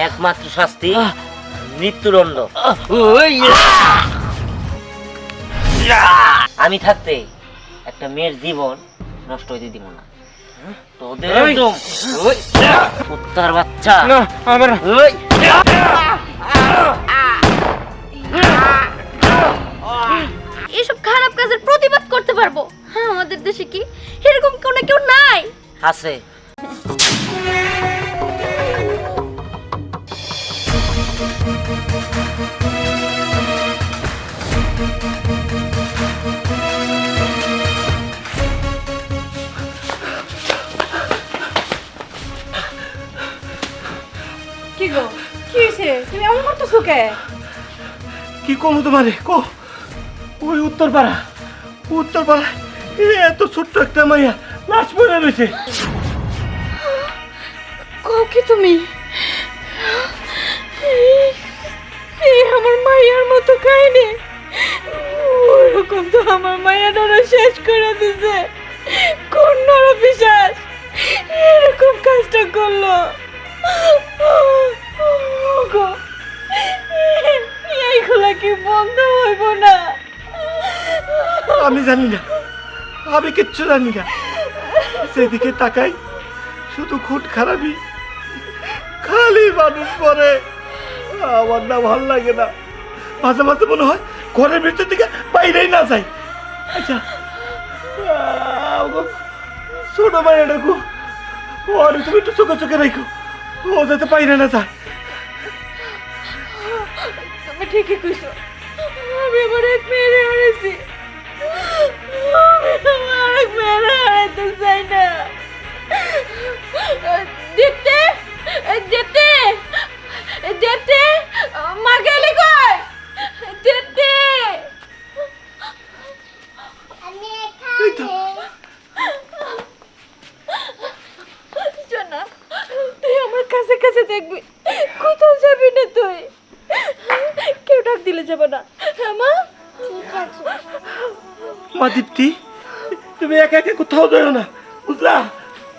একমাত্র শাস্তি মৃত্যুদণ্ড। আমি থাকতে একটা মেয়ের জীবন নষ্ট হইতে দিব না। তোদের একদম কুত্তার বাচ্চা। এসব খারাপ কাজের প্রতিবাদ করতে পারবো? হ্যাঁ, আমাদের দেশে কি এরকম কেউ নাই? আছে। কি গো, কি হয়েছে? তুমি এমন করতেছো কে? কি কমু তোমারে কো? ওই উত্তরপাড়া এত ছোট্ট একটা মাইয়া লাশ পড়ে রয়েছে। কও কি তুমি? আমার মায়ের মতো কাহিনী। ওরকম তো আমার মায়েরা শেষ করে দিছে। কোন নরপিশাচ এরকম কাজটা করলো? ওগো, এইগুলা কি বন্ধ হইব না? আমি জানি না, আমি কিচ্ছু জানি না। সেদিকে তাকাই শুধু খুন খারাপই, খালি মানুষ পরে। আমার না ভালো লাগে না, মাঝে মাঝে মনে হয় ঘরের ভিতর থেকে বাইরেই না যাই। আচ্ছা, ছোট ভাইয়া ডাকো, ওর তুমি একটু চোখে চোখে রেখো, ও যাতে বাইরে না যায়। তুমি ঠিকই কইছো, আমি আমার এক মেয়েরে হারাইছি। আমি আমার এক মেয়েরে হারাইতে চাই না। দেখতে দেখতে দেখতে মা গেলি কই? দেখতে শোনা, তুই আমার কাছে কাছে দেখবি, কোথাও যাবি না তুই। কেউ ডাক দিলে যাব না। হ্যাঁ মা? ঠিক আছে মা দীপ্তি, তুমি একা একা কোথাও যাও না, বুঝলা?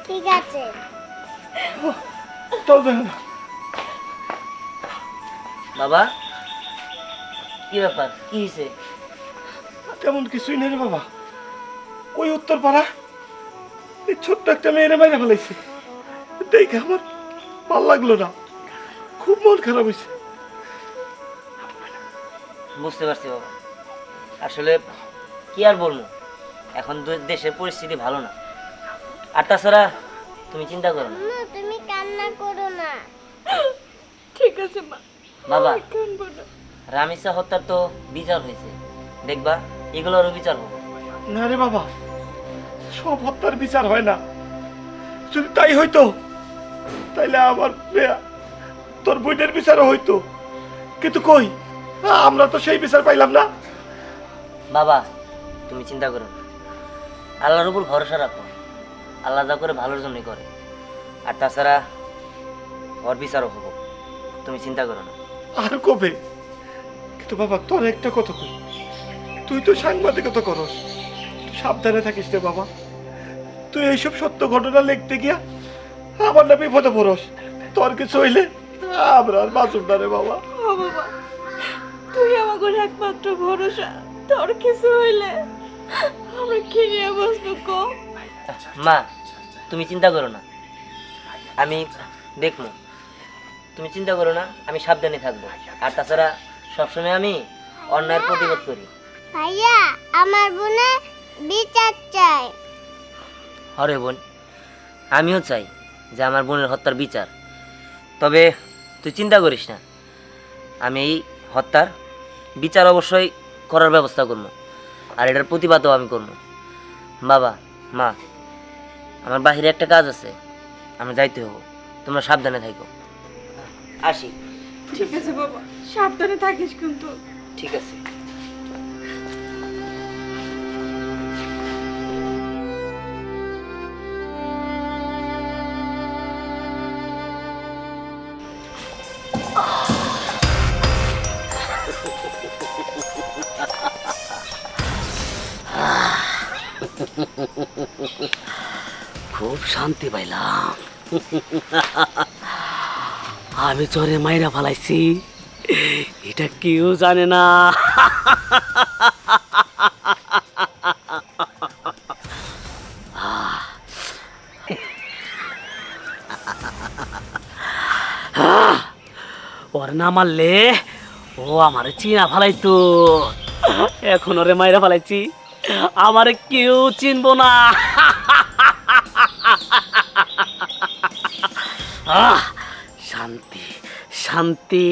ঠিক আছে। কোথাও যাও না। বাবা, কি ব্যাপার? কি হয়েছে? তেমন কিছুই নেই রে বাবা। ওই উত্তরপাড়া এই ছোট্ট একটা মেয়েরে মাইরা ফেলাইছে, দেখে আমার ভাল লাগলো না, খুব মন খারাপ হয়েছে। বুঝতে পারছি বাবা, আসলে কি আর বলবো, এখন দেশের পরিস্থিতি ভালো না। আর তাছাড়া তুমি চিন্তা করো না। তুমি কান্না করো না। ঠিক আছে মা, বাবা, কানবো না। রামিসা হত্যার তো বিচার হয়েছে, দেখবা এগুলোরও বিচার হবে। না রে বাবা, সব হত্যার বিচার হয় না। যদি তাই হইতো তাইলে আমার তোর বইটার বিচারও হইতো, কিন্তু কই, আমরা তো সেই বিচার পাইলাম না। বাবা, তুমি চিন্তা করো না, আল্লাহর উপর ভরসা রাখো, আল্লাহ যা করে ভালোর জন্যই করে। আর তাছাড়া ওর বিচারও হবো, তুমি চিন্তা করো না। আর কবে? কিন্তু বাবা, তোর একটা কথা কই, তুই তো সাংবাদিকতা করস, সাবধানে থাকিস রে বাবা। তুই এইসব সত্য ঘটনা লিখতে গিয়া আমার না বিপদে পড়স, তোর কিছু হইলে আমরা আর বাঁচুন না রে বাবা। ও বাবা, তুই আমাকে একমাত্র ভরসা। তোর কিছু হইলে আমরা কি নিয়ে বসবো কো? মা, তুমি চিন্তা করো না, আমি দেখবো, তুমি চিন্তা করো না, আমি সাবধানে থাকবো। আর তাছাড়া সবসময় আমি অন্যায়ের প্রতিবাদ করি। ভাইয়া, আমার বোনে বিচার চাই। হরে বোন, আমিও চাই যে আমার বোনের হত্যার বিচার। তবে তুই চিন্তা করিস না, আমি এই হত্যার বিচার অবশ্যই করার ব্যবস্থা করবো, আর এটার প্রতিবাদও আমি করবো। বাবা, মা, আমার বাহিরে একটা কাজ আছে, আমার যাইতে হবো, তোমরা সাবধানে থাকো। আসি। ঠিক আছে বাবা, সাবধানে থাকিস কিন্তু। ঠিক আছে। খুব শান্তি পাইলাম। আমি চরে মাইরা ফালাইছি, এটা কেউ জানে না। ওর না মারলে ও আমারে চিনা ফালাইতো, এখন ওরে মাইরা ফালাইছি, আমারে কেউ চিনবো না। শান্তি শান্তি।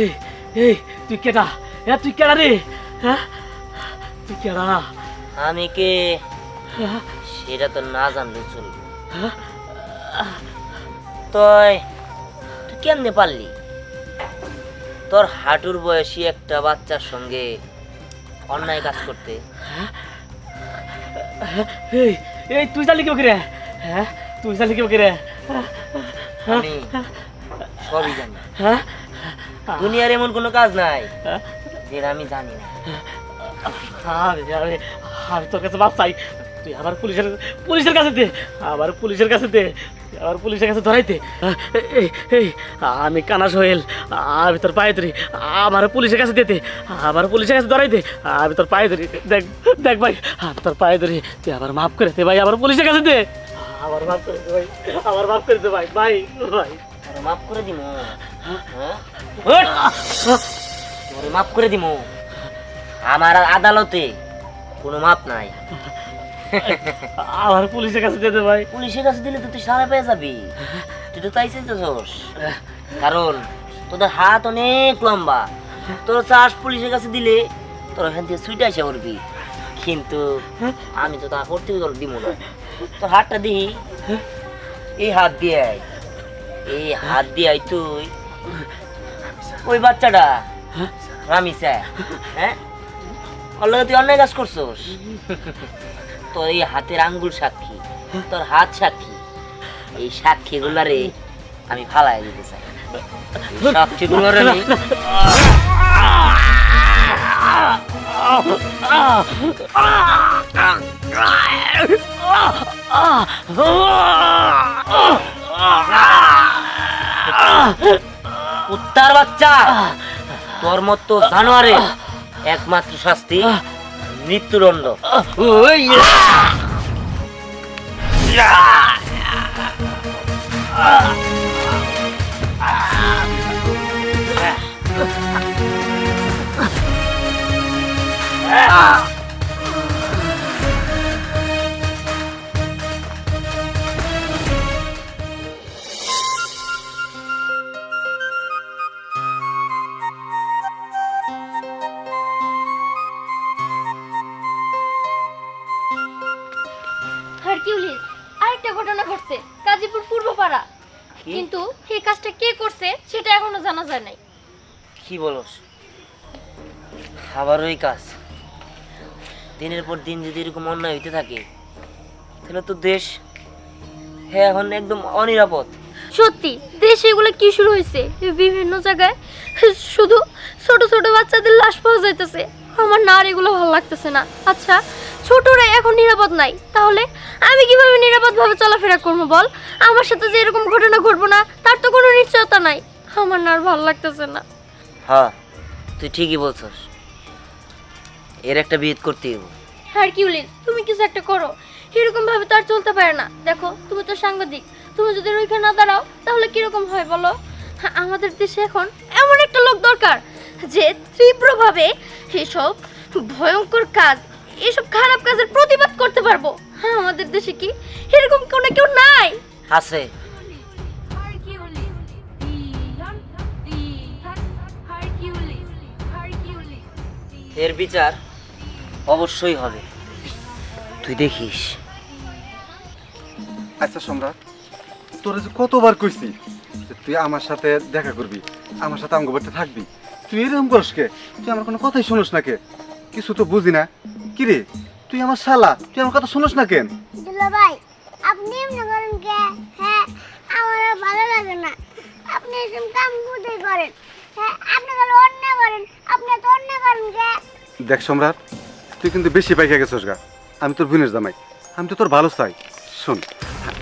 এই এই তুই কেডা? তুই কেডা রে? হ্যাঁ তুই কেডা? আমি কে সেটা তো না জানলে চলবে। তুই কেমনে পারলি তোর হাঁটুর বয়সী একটা বাচ্চার সঙ্গে অন্যায় কাজ করতে? এই এই তুই জানলি কেউ রে? হ্যাঁ তুই জানলি কেউ রে? আমি সবই জানি। হ্যাঁ দুনিয়ার এমন কোনো কাজ নাই যেটা আমি জানি না। আরে আরে আমি তোর কাছে মাপ চাই, তুই আবার পুলিশের কাছে দে, আবার পুলিশের কাছে দে, আবার পুলিশের কাছে ধরাইতে। এই এই আমি কানা সোহেল, আমি তোর পায়ে ধরি, আমার পুলিশের কাছে দিতে, আবার পুলিশের কাছে ধরাই দে, আমি তোর পায়ে ধরি। দেখ দেখ ভাই, আমি তোর পায়ে ধরি, তুই আবার মাফ করে দে ভাই, আবার পুলিশের কাছে দে, আবার মাফ করে দে ভাই, আবার মাফ করে দে ভাই ভাই ভাই। তোরে মাফ করে দিমু, তোরে মাফ করে দিমু। আমার আদালতে কোনো মাপ নাই। আবার পুলিশের কাছে দে ভাই। পুলিশের কাছে দিলে তো তুই সারা পেয়ে যাবি, তুই তো তাই চাইতেছস। কারণ তোদের হাত অনেক লম্বা, তোর চাষ পুলিশের কাছে দিলে তোর এখান থেকে সুইটা এসে করবি, কিন্তু আমি তো তা করতে দিব না। তোর হাতটা দিই, এই হাত দিয়ে আয়, এই হাত দিয়ে আয় তুই ওই বাচ্চাটা রামিসা, হ্যাঁ ওর লগে তুই অন্যায় কাজ করছস। তোর এই হাতের আঙ্গুল সাক্ষী, তোর হাত সাক্ষী, এই সাক্ষী গুলারে আমি ফালাই দিতে চাই। সাক্ষী গুলারে আমি কুত্তার বাচ্চা, তোর মতো জানোয়ারে একমাত্র শাস্তি মৃত্যুদণ্ড। হারকিউলিস, আরেকটা ঘটনা ঘটছে গাজীপুর পূর্বপাড়া, কিন্তু এই কাজটা কে করছে সেটা এখনো জানা যায় নাই। কি বলস? আবার ওই কাজ? দিনের পর দিন যদি এরকম অন্যায় হইতে থাকে তাহলে তো দেশ হ্যাঁ এখন একদম অনিরাপদ। সত্যি দেশে এগুলো কি শুরু হয়েছে? বিভিন্ন জায়গায় শুধু ছোট ছোট বাচ্চাদের লাশ পাওয়া যাইতেছে। আমার না আর এগুলো ভালো লাগতেছে না। আচ্ছা ছোটরা এখন নিরাপদ নাই, তাহলে আমি কিভাবে নিরাপদভাবে চলাফেরা করবো বল? আমার সাথে যে এরকম ঘটনা ঘটবো না তার তো কোনো নিশ্চয়তা নাই। আমার না আর ভালো লাগতেছে না। হ্যাঁ তুই ঠিকই বলছস, এর একটা বিহিত করতে হবে। হারকিউলিস, তুমি কিছু একটা করো, এরকম ভাবে তো আর চলতে পারে না। দেখো তুমি তো সাংবাদিক, তুমি যদি ওইখানে না দাঁড়াও তাহলে কিরকম হয় বলো? আমাদের দেশে এখন এমন একটা লোক দরকার যে তীব্রভাবে এসব ভয়ঙ্কর কাজ, এসব খারাপ কাজের প্রতিবাদ করতে পারবো। হ্যাঁ আমাদের দেশে কি এরকম কোনো কেউ নাই? আছে। এর বিচার অবশ্যই হবে। তুই দেখিস। আচ্ছা সম্রাট, তোরা যে কতবার কইছি যে তুই আমার সাথে দেখা করবি, আমার সাথে আমগো বাড়িতে থাকবি, তুই এরকম করস কে? তুই আমার কোনো কথাই শুনোস না কে? কিছু তো বুঝি না। কি রে, তুই আমার শালা, তুই আমার কথা শুনোস না কেন? দুলা ভাই, আপনি এমনি করেন কে? হ্যাঁ, আমার আর ভালো লাগে না। আপনি এরকম কাম কোথায় করেন? হ্যাঁ, আপনি গেলে অন্যায় করেন, আপনি তো অন্যায় করেন কে? দেখ সম্রাট, তুই কিন্তু বেশি পাইকা গেছস গা। আমি তোর বোনের জামাই, আমি তো তোর ভালো চাই। শোন,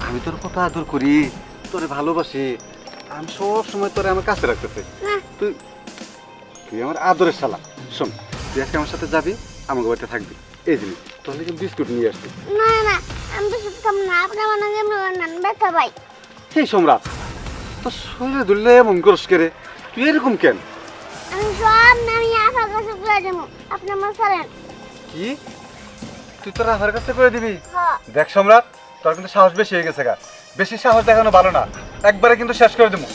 আমি তোর কথা আদর করি, তোরে ভালোবাসি, আমি সব সময় তোরে আমার কাছে রাখতেছি। তুই তুই আমার আদরের শালা। শোন, তুই আজকে আমার সাথে যাবি, আমাকে বাড়িতে থাকবি। এই জিনিস তোর কিন্তু বিস্কুট নিয়ে আসছি। না না, আমি তো শুনতাম না। আপনি আমার নাকি এমনি করেন না, ব্যথা ভাই। এই সম্রাট, তোর শরীরে ধরলে এমন করস কে রে? তুই এরকম কেন? আমি সব আমি আফার কাছে করে দেবো, আপনি আমার ছাড়েন। কি, তুই তোর আফার কাছে করে দিবি? হ্যাঁ। দেখ সম্রাট, তোর কিন্তু সাহস বেশি হয়ে গেছে গা। বেশি সাহস দেখানো ভালো না, একবারে কিন্তু শেষ করে দেবো।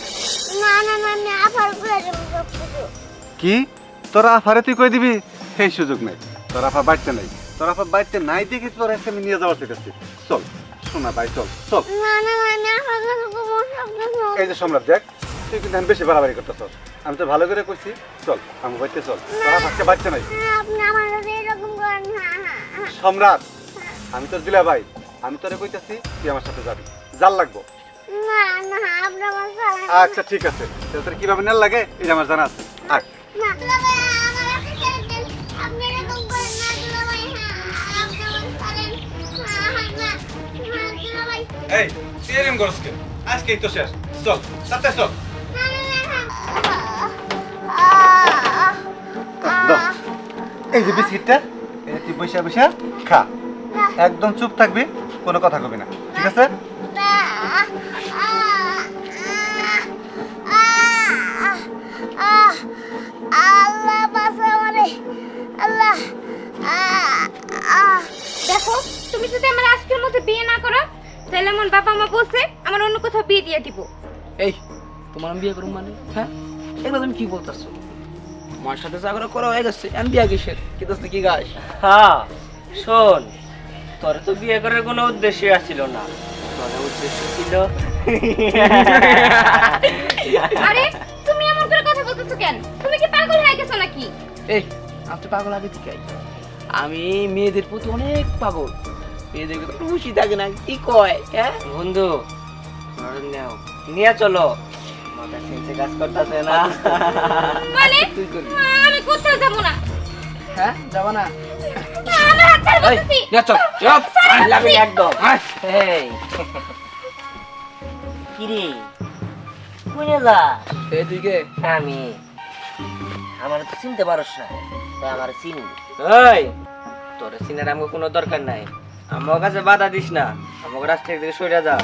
না না না, আমি আফার করে দেবো সব কিছু। কি, তোর আফারে তুই করে দিবি? সেই সুযোগ নাই, তোর আফা বাড়তে নাই। তোর আফা বাড়তে নাই দেখে তোর আজকে আমি নিয়ে যাওয়ার চেষ্টা। চল শোনা ভাই, চল চল। না না না, আমি আফার কাছে করবো সব কিছু। এই যে সম্রাট, দেখ তুই কিন্তু এখন বেশি বাড়াবাড়ি করতেছ। আমি তো ভালো করে কইছি, চল আমার বাড়িতে চল। তোর আজকে বাড়তে নাই। হ্যাঁ, আপনি আমার কাছে এরকম করেন। হ্যাঁ হ্যাঁ হ্যাঁ। সম্রাট, আমি তোর দিলা ভাই, আমি তোরে কইতাছি তুই আমার সাথে যাবি, জাল লাগবো। না না, আপনি আমার ছাড়েন। আচ্ছা ঠিক আছে, তাহলে তোর কিভাবে নেল লাগে এই যে আমার জানা আছে। আয়। না দুলা ভাই, আমার কাছে ছেড়ে দেন। আপনি এরকম করেন না দুলা ভাই। হ্যাঁ, আপনি আমার ছাড়েন। হ্যাঁ হ্যাঁ না, হ্যাঁ দুলা ভাই। এই তুই এরকম করস কেন? আজকেই তো শেষ, চল সাথে চল। না না না, দাও, এই যে বিস্কিটটা, এটা তুই বসে বসে খা। একদম চুপ থাকবি, কোনো কথা কবি না, ঠিক আছে? আল্লাহ বাঁচাও আমারে, আল্লাহ। দেখো, তুমি যদি আমার আজকের মতো বিয়ে না করো, তাহলে আমার বাবা মা বলছে আমার অন্য কোথাও বিয়ে দিয়ে দিব। এই তোমার আমি বিয়ে করুম মানে? হ্যাঁ, এগুলো তুমি কি বলতেছো? আমার সাথে জাগরা করা হয়ে গেছে, আমি বিয়ে কিসের? কি দোস্ত কি গাছ? হ্যাঁ শোন, তোর তো বিয়ে করার কোনো উদ্দেশ্য ছিল না, তোর উদ্দেশ্য ছিল আরে তুমি এমন করে কথা বলতেছো কেন? তুমি কি পাগল হয়ে গেছো নাকি? এই আমি তো পাগল আগে থেকে। আমি মেয়েদের প্রতি অনেক পাগল। মেয়েদেরকে তো খুশি থাকে না, কি কয়? হ্যাঁ বন্ধু, নাও নিয়ে চলো, মাথা সেন্সে কাজ করতেছে না। মানে তুই করবি? আমি কোথাও যাব না। হ্যাঁ যাবা না? আমার হাত ছাড় এই বলতেছি। নিয়ে চল, চল। লাগবে একদম। আয়। এই কিরে, কোনে যা? এই তুই কে? আমি, আমার তো চিনতে পারস না, তাই আমার চিনি। এই তোর সিনার আমাকে কোনো দরকার নাই, আমার কাছে বাধা দিস না, আমাকে রাস্তা থেকে সরে যা।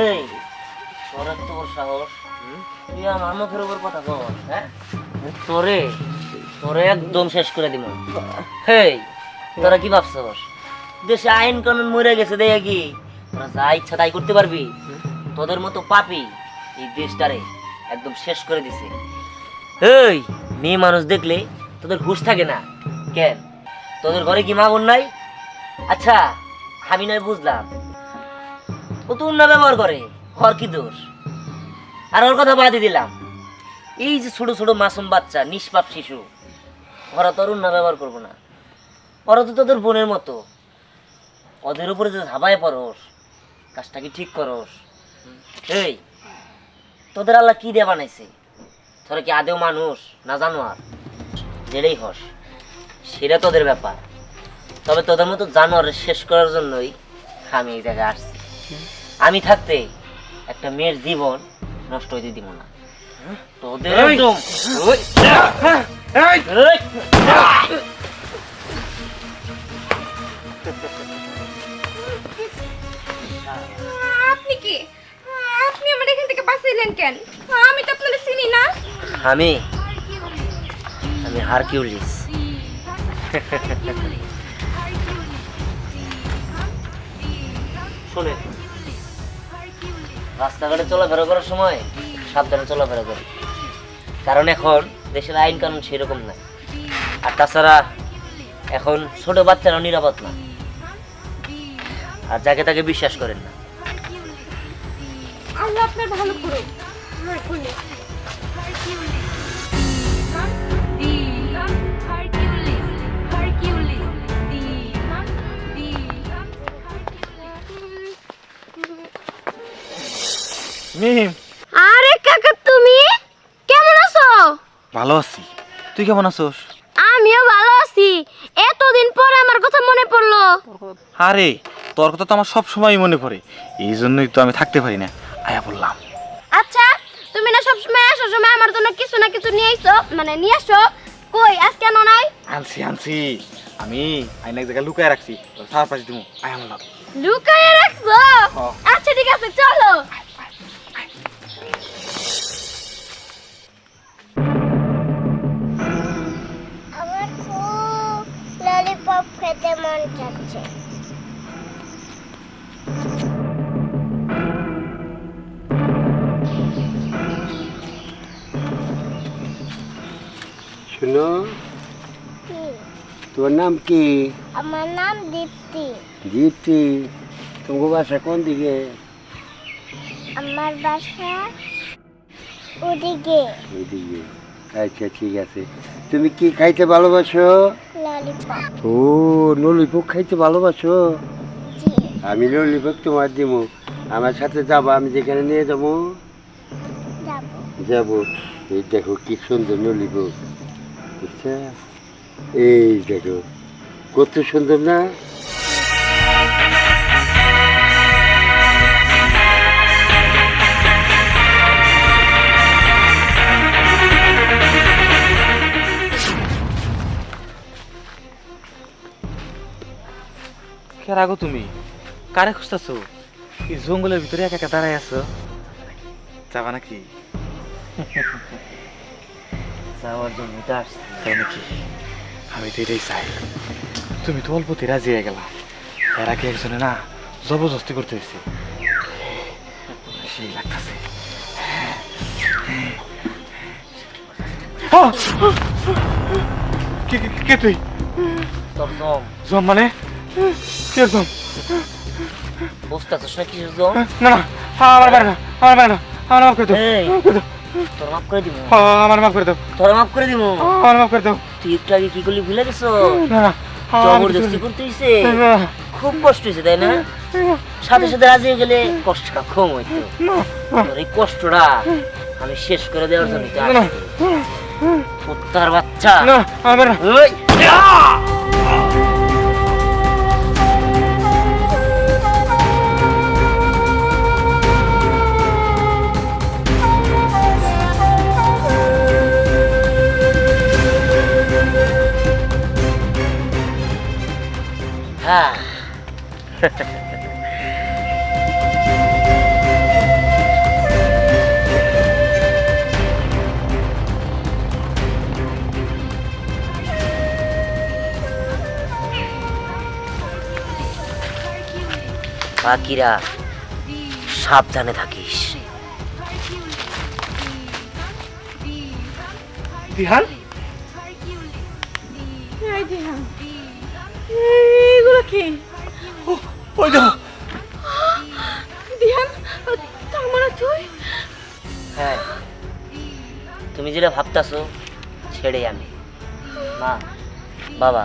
এই তোর এত বড় সাহস, তুই আমার মুখের উপর কথা বল? হ্যাঁ, তোরে তোরে একদম শেষ করে দিব। হেই, তোরা কি ভাবছস দেশে আইন কানুন মরে গেছে দেখে কি তোরা যা ইচ্ছা তাই করতে পারবি? তোদের মতো পাপী এই দেশটারে একদম শেষ করে দিছে। এই মেয়ে মানুষ দেখলে তোদের হুঁশ থাকে না কেন? তোদের ঘরে কি মা বোন নাই? আচ্ছা আমি নয় বুঝলাম, ও তো উন্না ব্যবহার করে, ওর কি দোষ? আর ওর কথা বাদই দিলাম, এই যে ছোট ছোট মাসুম বাচ্চা, নিষ্পাপ শিশু, ওরা তো আর উন্না ব্যবহার করবো না। ওরা তো তোদের বোনের মতো, ওদের উপরে যে ঝাঁপায় পড়স, কাজটা কি ঠিক করস? এই তোদের আল্লাহ কি দিয়ে বানাইছে? তোরা কি আদেও মানুষ না জানোয়ার? যেটাই হস সেটা তোদের ব্যাপার, তবে তোদের মতো জানোয়ার শেষ করার জন্যই আমি এই জায়গায় আসছি। আমি থাকতে একটা মেয়ের জীবন নষ্ট হইতে দিব না। তোদের একদম এই! আপনি কি? আপনি আমার এখান থেকে বাঁচাইলেন কেন? আমি তো আপনাদের চিনি না। আমি হারকিউলিস। শুনে, রাস্তাঘাটে চলাফেরা করার সময় সাবধানে চলাফেরা করি, কারণ এখন দেশের আইন কানুন সেরকম না। আর তাছাড়া এখন ছোট বাচ্চারাও নিরাপদ না। আর যাকে তাকে বিশ্বাস করেন না। আল্লাহ আপনার ভালো করুক। মিম, আরে কাকা, তুমি কেমন আছো? ভালো আছি। তুই কেমন আছোস? আমিও ভালো আছি। এতদিন পরে আমার কথা মনে পড়লো। আরে তোর কথা তো আমার সব সময় মনে পড়ে, এই জন্যই তো আমি থাকতে পারি না, আয়া বললাম। আচ্ছা, তুমি না সবসময় আসার সময় আমার জন্য কিছু না কিছু নিয়ে আইছো, মানে নিয়ে আসো। কই আজ কেন নাই? আনছি আমি আইনা এক জায়গায় লুকায় রাখছি, সারপ্রাইজ দিমু, আয়া বললাম। লুকায়ে রাখছো? হ্যাঁ। আচ্ছা ঠিক আছে, চলো। আমার খুব ললিপপ খেতে মন চাচ্ছে। শুনো, কি? তোর নাম কি? আমার নাম দীপ্তি। দীপ্তি, তোমার বাসা কোন দিকে? আমার বাসা ওদিকে। ওইদিকে। আচ্ছা ঠিক আছে। তুমি কি খাইতে ভালোবাসো? ললিপপ। ও, ললিপপ খাইতে ভালোবাসো? জি। আমি ললিপপ তোমার দিব, আমার সাথে যাবো, আমি যেখানে নিয়ে যাবো। যাবো। যাবো। এই দেখো কি সুন্দর ললিপপ, বুঝছো? এই দেখো কত সুন্দর না? কে রাগো তুমি? কারে খুঁজতেছো? এই জঙ্গলের ভিতরে একা একা দাঁড়ায় আছো, যাবা নাকি? যাওয়ার জন্য এটা আসছি। তাই নাকি? আমি তো এটাই চাই। তুমি তো অল্পতে রাজি হয়ে গেলা, এর আগে একজনে না জবরদস্তি করতে হয়েছে, সেই লাগতেছে। কে তুই? তোর জম জম মানে? কে জম? বুঝতেছিস না কিসের জম? না না, আমার বাড়ি না, আমার বাড়ি না, আমার মাফ করে দাও, এই, মাফ করে দাও, তোর মাফ করে দিব। আমার মাফ করে দাও, তোর মাফ করে দিব। আমার মাফ করে দাও। তুই একটু আগে কি করলি ভুলে গেছো? না না, জবরদস্তি করতে হইছে, খুব কষ্ট হয়েছে তাই না? সাথে সাথে রাজি হয়ে গেলে কষ্টটা কম হইতো। তোর এই কষ্টটা আমি শেষ করে দেওয়ার জন্য কুত্তার বাচ্চা। না, আমার ওই! হ্যাঁ, বাকিরা সাবধানে থাকিস। দিহান, এগুলো কি? ওই দেখো। দিহান, তার মানে তুই? হ্যাঁ, তুমি যেটা ভাবতাছো ছেড়ে আমি। মা, বাবা,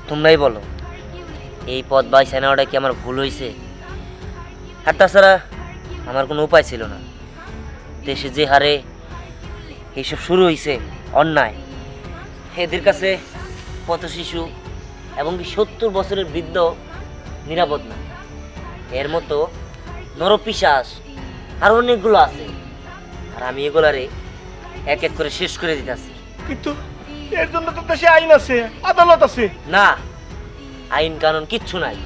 তোমরাই বলো, এই পথ বাইছে নেওয়াটা কি আমার ভুল হয়েছে? আর তাছাড়া আমার কোনো উপায় ছিল না। দেশে যে হারে এইসব শুরু হয়েছে অন্যায়, এদের কাছে পথ শিশু এবং কি 70 বছরের বৃদ্ধ নিরাপদ না। এর মতো নরপিশাচ আর অনেকগুলো আছে, আর আমি এগুলারে এক এক করে শেষ করে দিতেছি। কিন্তু এর জন্য তো দেশে আইন আছে, আদালত আছে। না, আইন কানুন কিচ্ছু নাই।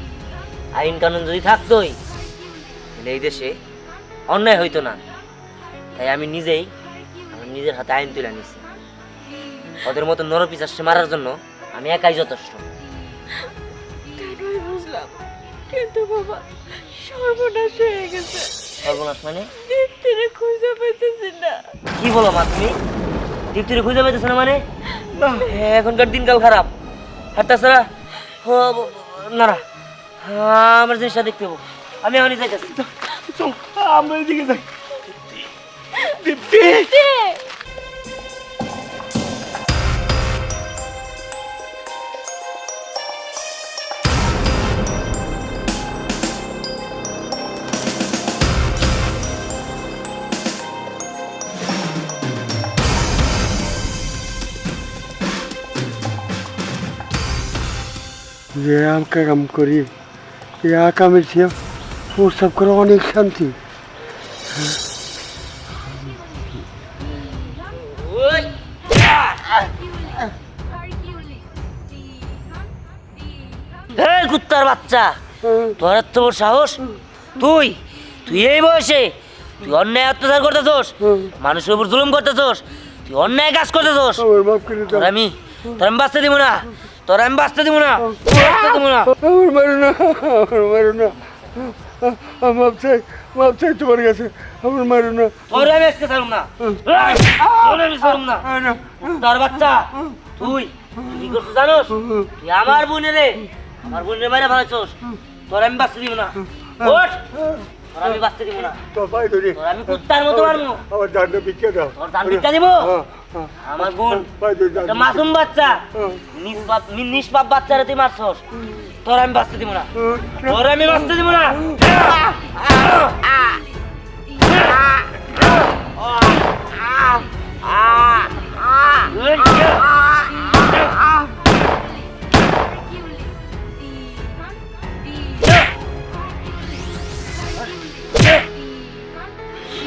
আইন কানুন যদি থাকতোই তাহলে এই দেশে অন্যায় হইতো না। তাই আমি নিজেই আমার নিজের হাতে আইন তুলে নিছি। ওদের মতো নরপিশাচকে মারার জন্য আমি একাই যথেষ্ট। তাই নয় বুঝলাম, কিন্তু বাবা সর্বনাশ হয়ে গেছে। সর্বনাশ মানে? দীপ্তিরে খুঁজে পেতেছি না। কি বলো মা তুমি? দীপ্তিরে খুঁজে পাইতেছ না মানে? এখনকার দিনকাল খারাপ। আর তাছাড়া না না, আমার জিনিসটা দেখতে হবো। আমি এখনই যাইতেছি। চল আমরা এদিকে যাই। দীপ্তি যে আমকা কাম করি এই কামের চেয়ে প্রস্তাব করা অনেক শান্তি। এই কুত্তার বাচ্চা, তোর এত বড় সাহস! তুই তুই এই বয়সে তুই অন্যায় অত্যাচার করতেছস, মানুষের উপর জুলুম করতেছস, তুই অন্যায় কাজ করতেছস। আমার মাফ করে দাও। তোর আমি বাঁচতে দিব না, তোর আমি বাঁচতে দিব না, বাঁচতে দিব না। আমার মারো না, আমার মারো না। মাপ চাই তোমার কাছে, আমার মারো না। তোর আমি আজকে ছাড়ুম না, তোর আমি ছাড়ুম না। কুত্তার বাচ্চা, তুই তুই কি করছিস জানোস? তুই আমার বোনের মাইরা ফেলাইছস। তোর আমি বাঁচতে দিব না, ওঠ। তোর আমি বাঁচতে দিব না, তো পাই ধরি, তোর আমি কুত্তার মতো মারবো। আমার জানটা বিকে দাও। তোর দান ভিক্ষা দিব? আমার বোন পাই ধরি একটা মাসুম বাচ্চা, নিষ্পাপ বাচ্চারে তুই মারছস। তোর আমি বাঁচতে দিব না, তোর আমি বাঁচতে দিব না।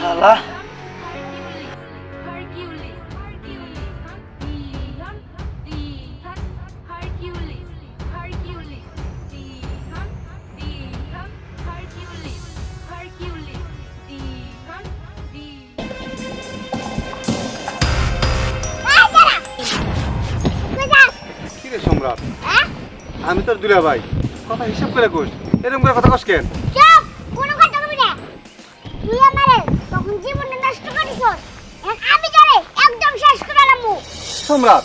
শালা কি রে সম্রাট, আমি তোর দুলা ভাই, কথা হিসাব করে কোস, এরকম করে কথা কস কেন? চুপ, কোনো কথা কবি না। তুই আমারে তখন জীবনটা নষ্ট করিছস, এখন আমি তোরে একদম শেষ করে লামু। সম্রাট,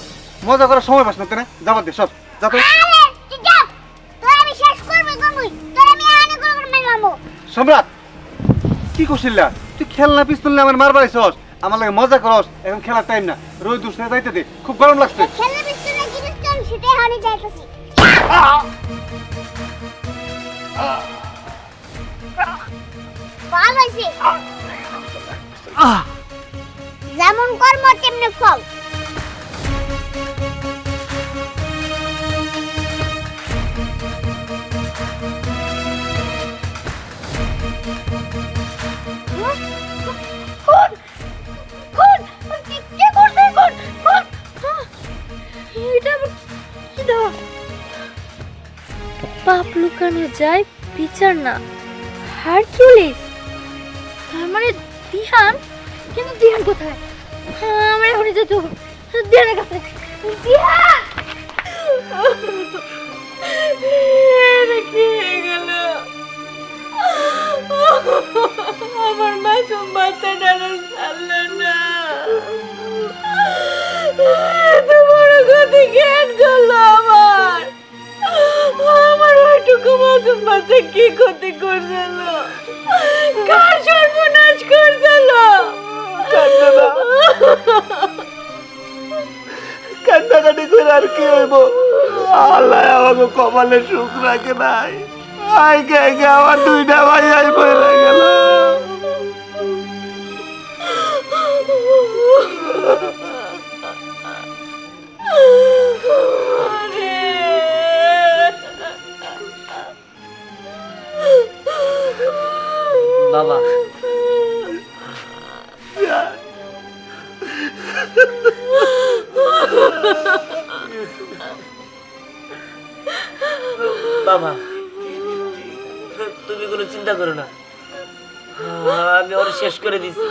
মজা করার সময় পাস না কেন? যাবার দে, সব যা তো। আরে তুই চুপ, তোরে আমি শেষ করবই করবই, তোরে আমি আনে করে করে মারলামু। সম্রাট, কি করছিলা? তুই খেলনা পিস্তল নিয়ে আমার মারবার আইছস, আমার লাগে মজা করস। এখন খেলার টাইম না, রোদ উঠছে যাইতে দে, খুব গরম লাগছে। খেলনা পিস্তলে কি পিস্তল সেটাই হানি যাইতাছি। ফল হইছে, যেমন কর্ম তেমনি ফল। পাপ লুকানো যায় বিচার না, হারকিউলিস। তার মানে দিহান, কিন্তু দিহান কোথায়? আমার এখনই যেতে হবে দিহানের কাছে। দিহান! এটা কি হয়ে গেল? আমার মাসুম বাচ্চাটা ছাড়লো না। এত বড় ক্ষতি জ্ঞান করলো আমার। আমার ওইটুকু মাসুম বাচ্চা কি ক্ষতি করছিল? কার সর্বনাশ করছিল? কান্নাকাটি করে আর কি হইব? আল্লাহ আমাকে কপালে সুখ রাখে নাই। আইকে আইকে আমার দুইটা ভাই আই বইরা গেল। বাবা, বাবা, তুমি কোনো চিন্তা করো না, আমি ওরে শেষ করে দিছি,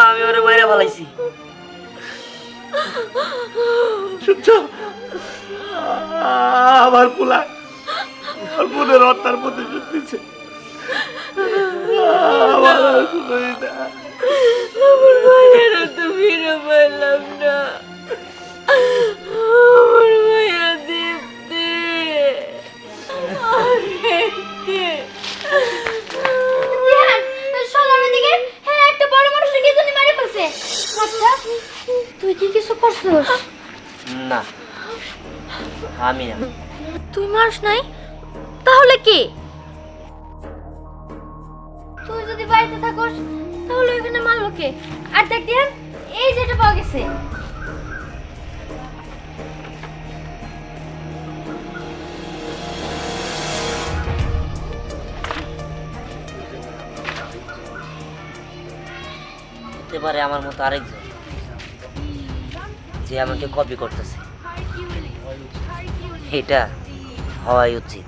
আমি ওরে মাইরা ফেলাইছি। শুনছো? আমার পোলা আমার বোনের হত্যার প্রতিশোধ দিচ্ছে। আমার আর কোনোই না। আমার মায়েরা তো ফিরে পেলাম না। আমার মায়েরা দীপ্তি। আমি না। তুই মারস নাই? তাহলে কে? তুই যদি বাড়িতে থাকস তাহলে ওইখানে মারলো কে? আর দেখ দিয়ান, এই যেটা পাওয়া গেছে। হতে পারে আমার মতো আরেকজন যে আমাকে কপি করতেছে। এটা হওয়াই উচিত।